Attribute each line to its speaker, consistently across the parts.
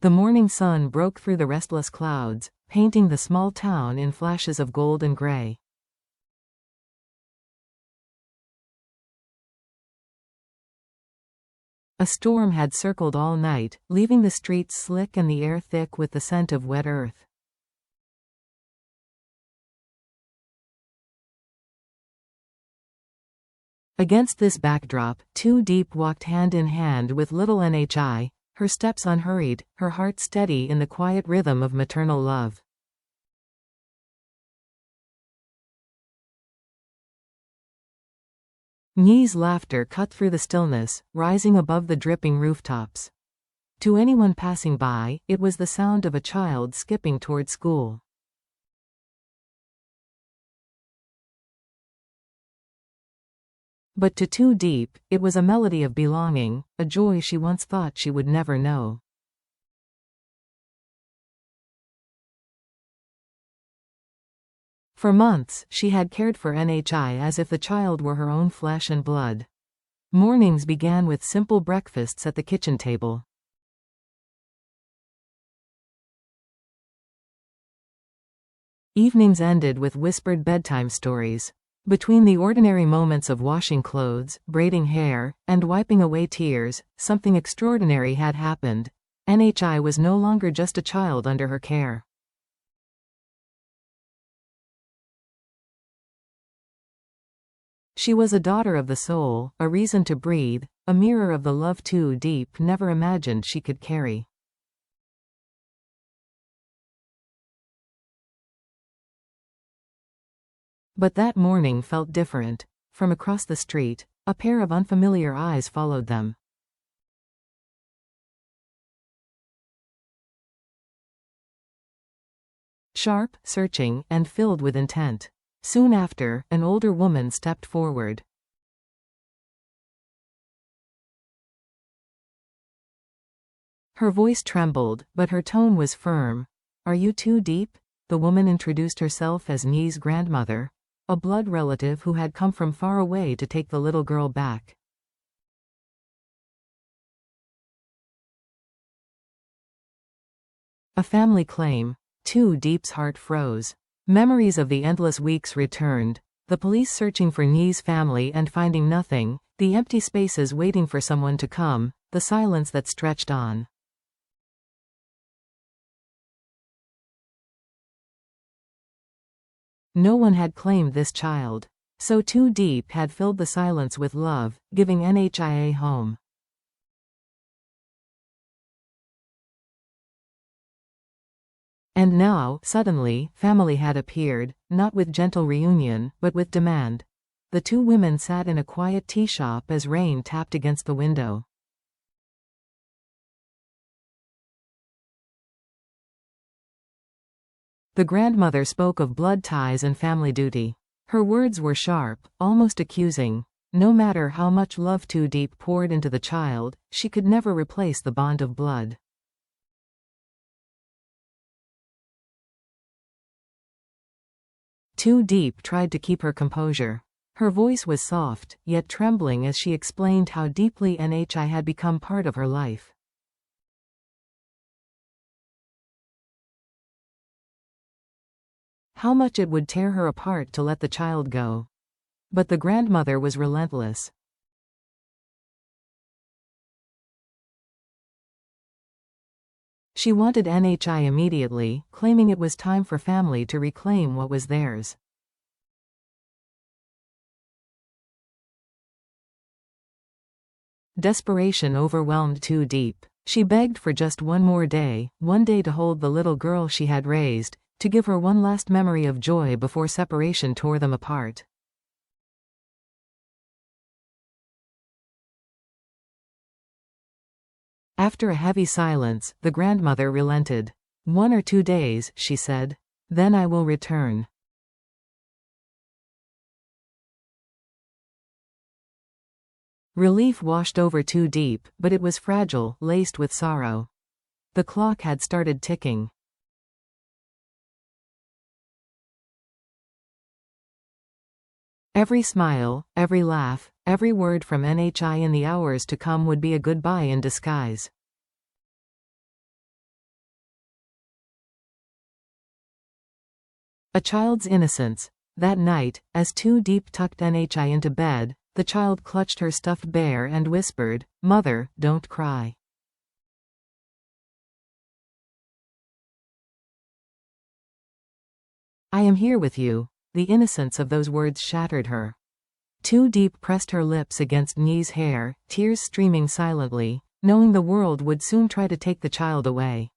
Speaker 1: The morning sun broke through the restless clouds, painting the small town in flashes of gold and gray. A storm had circled all night, leaving the streets slick and the air thick with the scent of wet earth. Against this backdrop, Two Deep walked hand in hand with little Nhi, her steps unhurried, her heart steady in the quiet rhythm of maternal love. Nhi's laughter cut through the stillness, rising above the dripping rooftops. To anyone passing by, it was the sound of a child skipping toward school. But to Two Deep, it was a melody of belonging, a joy she once thought she would never know. For months, she had cared for Nhi as if the child were her own flesh and blood. Mornings began with simple breakfasts at the kitchen table. Evenings ended with whispered bedtime stories. Between the ordinary moments of washing clothes, braiding hair, and wiping away tears, something extraordinary had happened. Nhi was no longer just a child under her care. She was a daughter of the soul, a reason to breathe, a mirror of the love Two Deep never imagined she could carry. But that morning felt different. From across the street, a pair of unfamiliar eyes followed them. Sharp, searching, and filled with intent. Soon after, an older woman stepped forward. Her voice trembled, but her tone was firm. "Are you Two Deep?" The woman introduced herself as Nhi's grandmother, a blood relative who had come from far away to take the little girl back. A family claim. Two Deep's heart froze. Memories of the endless weeks returned, the police searching for Nhi's family and finding nothing, the empty spaces waiting for someone to come, the silence that stretched on. No one had claimed this child. So Two Deep had filled the silence with love, giving Nhi a home. And now, suddenly, family had appeared, not with gentle reunion, but with demand. The two women sat in a quiet tea shop as rain tapped against the window. The grandmother spoke of blood ties and family duty. Her words were sharp, almost accusing. No matter how much love Two Deep poured into the child, she could never replace the bond of blood. Two Deep tried to keep her composure. Her voice was soft, yet trembling as she explained how deeply Nhi had become part of her life. How much it would tear her apart to let the child go. But the grandmother was relentless. She wanted Nhi immediately, claiming it was time for family to reclaim what was theirs. Desperation overwhelmed Two Deep. She begged for just one more day, one day to hold the little girl she had raised, to give her one last memory of joy before separation tore them apart. After a heavy silence, the grandmother relented. 1 or 2 days, she said. Then I will return. Relief washed over Two Deep, but it was fragile, laced with sorrow. The clock had started ticking. Every smile, every laugh, every word from Nhi in the hours to come would be a goodbye in disguise. A child's innocence. That night, as Too Deep tucked NHI into bed, the child clutched her stuffed bear and whispered, "Mother, don't cry." "I am here with you." The innocence of those words shattered her. Too Deep pressed her lips against Nye's hair, tears streaming silently, knowing the world would soon try to take the child away.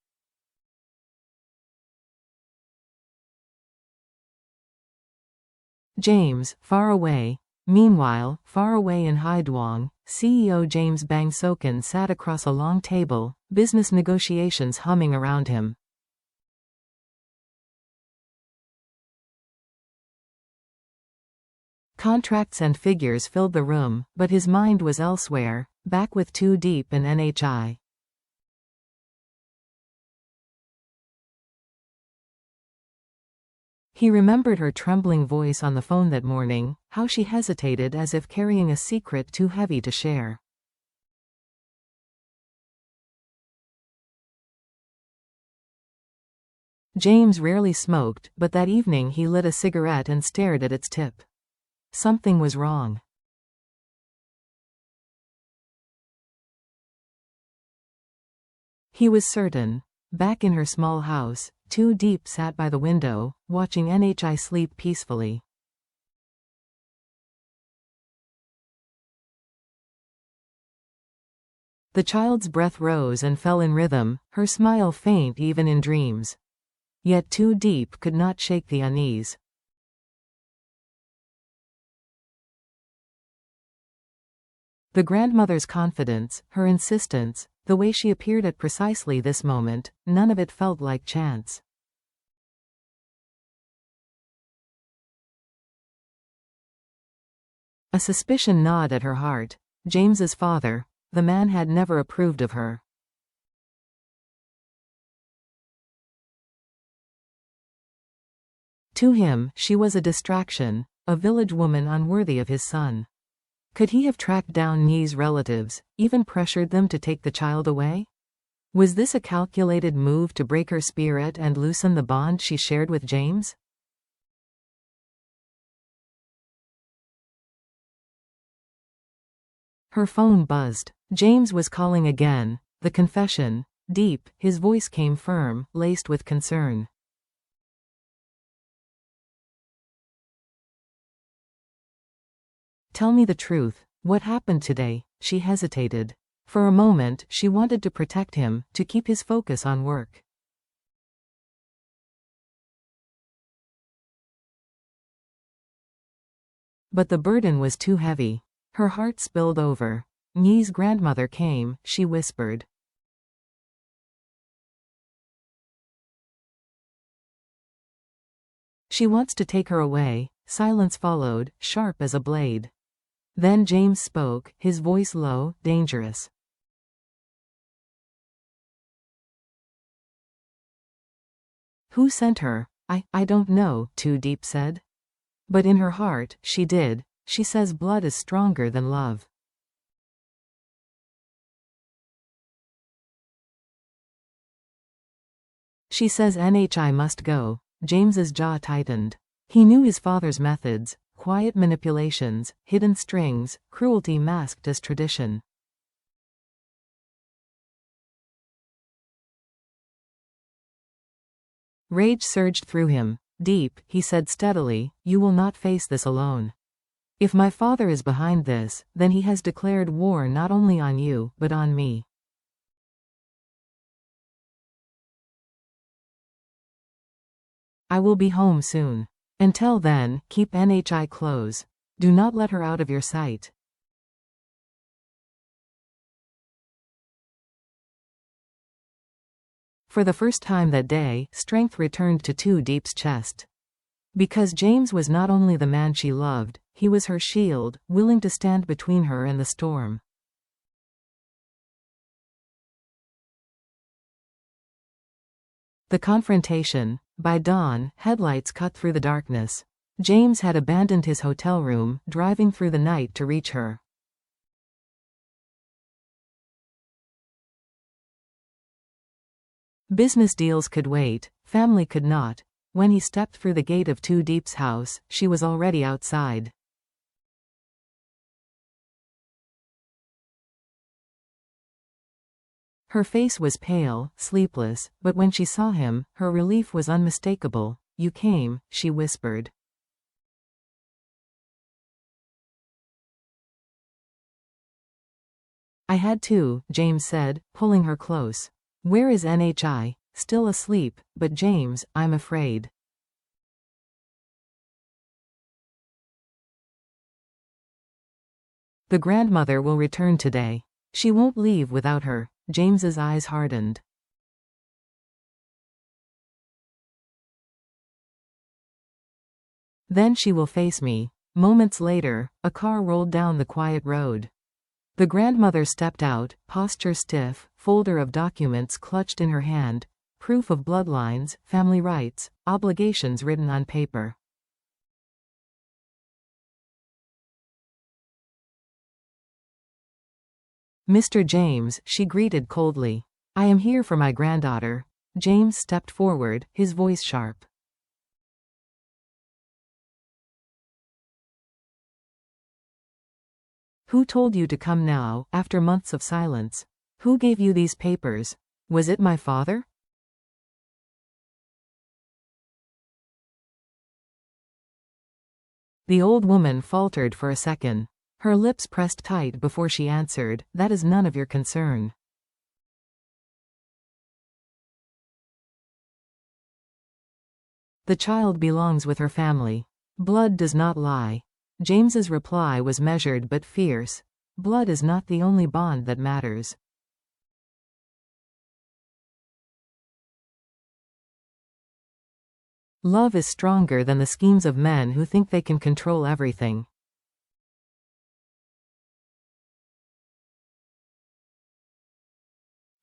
Speaker 1: James, far away. Meanwhile, far away in Haiduong, CEO James Bang Sokan sat across a long table, business negotiations humming around him. Contracts and figures filled the room, but his mind was elsewhere, back with Too Deep and NHI. He remembered her trembling voice on the phone that morning, how she hesitated as if carrying a secret too heavy to share. James rarely smoked, but that evening he lit a cigarette and stared at its tip. Something was wrong. He was certain. Back in her small house, Too Deep sat by the window, watching NHI sleep peacefully. The child's breath rose and fell in rhythm, her smile faint even in dreams. Yet Too Deep could not shake the unease. The grandmother's confidence, her insistence, the way she appeared at precisely this moment, none of it felt like chance. A suspicion gnawed at her heart. James's father, the man had never approved of her. To him, she was a distraction, a village woman unworthy of his son. Could he have tracked down Nye's relatives, even pressured them to take the child away? Was this a calculated move to break her spirit and loosen the bond she shared with James? Her phone buzzed. James was calling again. The confession. Deep, his voice came firm, laced with concern. "Tell me the truth. What happened today?" She hesitated. For a moment, she wanted to protect him, to keep his focus on work. But the burden was too heavy. Her heart spilled over. Nye's grandmother came, she whispered. "She wants to take her away." Silence followed, sharp as a blade. Then James spoke, his voice low, dangerous. "Who sent her?" I don't know," Too Deep said. But in her heart, she did. She says blood is stronger than love. She says NHI must go. James's jaw tightened. He knew his father's methods, quiet manipulations, hidden strings, cruelty masked as tradition. Rage surged through him. "Deep," he said steadily, "you will not face this alone. If my father is behind this, then he has declared war not only on you, but on me. I will be home soon. Until then, keep NHI close. Do not let her out of your sight." For the first time that day, strength returned to Too Deep's chest. Because James was not only the man she loved, he was her shield, willing to stand between her and the storm. The confrontation. By dawn, headlights cut through the darkness. James had abandoned his hotel room, driving through the night to reach her. Business deals could wait, family could not. When he stepped through the gate of Two Deep's house, she was already outside. Her face was pale, sleepless, but when she saw him, her relief was unmistakable. "You came," she whispered. "I had to," James said, pulling her close. "Where is NHI? Still asleep, but James, I'm afraid." "The grandmother will return today. She won't leave without her." James's eyes hardened. "Then she will face me." Moments later, a car rolled down the quiet road. The grandmother stepped out, posture stiff, folder of documents clutched in her hand, proof of bloodlines, family rights, obligations written on paper. "Mr. James," she greeted coldly. "I am here for my granddaughter." James stepped forward, his voice sharp. "Who told you to come now, after months of silence? Who gave you these papers? Was it my father?" The old woman faltered for a second. Her lips pressed tight before she answered, "That is none of your concern." "The child belongs with her family. Blood does not lie." James's reply was measured but fierce. "Blood is not the only bond that matters." "Love is stronger than the schemes of men who think they can control everything."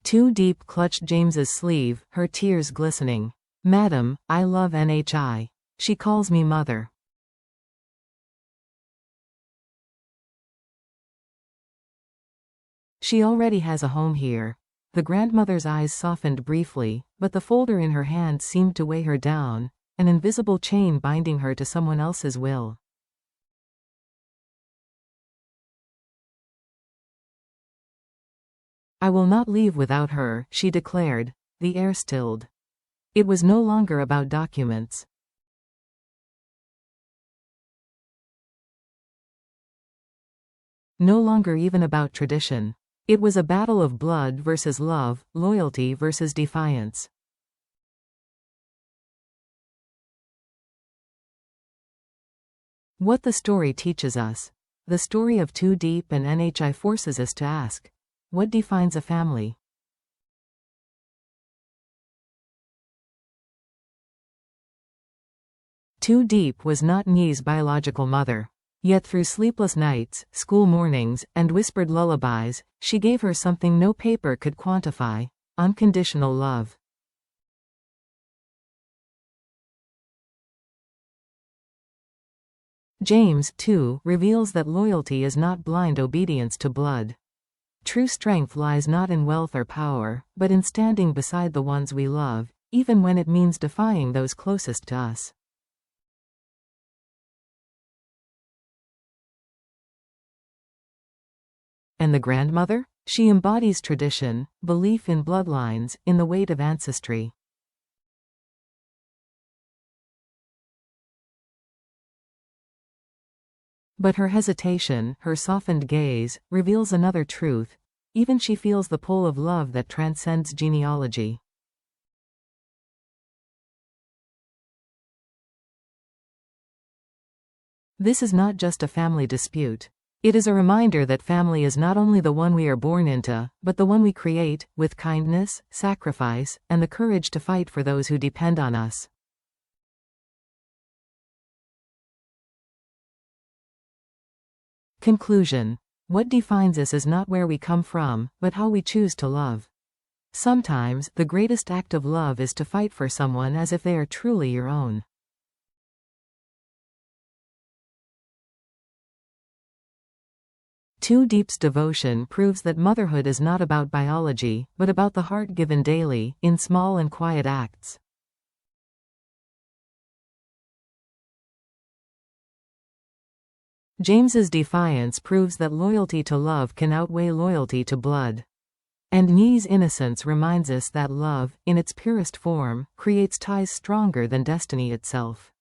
Speaker 1: Two Deep clutched James's sleeve, her tears glistening. "Madam, I love NHI. She calls me mother." "She already has a home here." The grandmother's eyes softened briefly, but the folder in her hand seemed to weigh her down, an invisible chain binding her to someone else's will. "I will not leave without her," she declared. The air stilled. It was no longer about documents. No longer even about tradition. It was a battle of blood versus love, loyalty versus defiance. What the story teaches us. The story of Two Deep and NHI forces us to ask, what defines a family? Two Deep was not Nee's biological mother. Yet through sleepless nights, school mornings, and whispered lullabies, she gave her something no paper could quantify: unconditional love. James, too, reveals that loyalty is not blind obedience to blood. True strength lies not in wealth or power, but in standing beside the ones we love, even when it means defying those closest to us. And the grandmother? She embodies tradition, belief in bloodlines, in the weight of ancestry. But her hesitation, her softened gaze, reveals another truth. Even she feels the pull of love that transcends genealogy. This is not just a family dispute. It is a reminder that family is not only the one we are born into, but the one we create, with kindness, sacrifice, and the courage to fight for those who depend on us. Conclusion. What defines us is not where we come from, but how we choose to love. Sometimes, the greatest act of love is to fight for someone as if they are truly your own. Two Deep's devotion proves that motherhood is not about biology, but about the heart given daily, in small and quiet acts. James's defiance proves that loyalty to love can outweigh loyalty to blood. And Nee's innocence reminds us that love, in its purest form, creates ties stronger than destiny itself.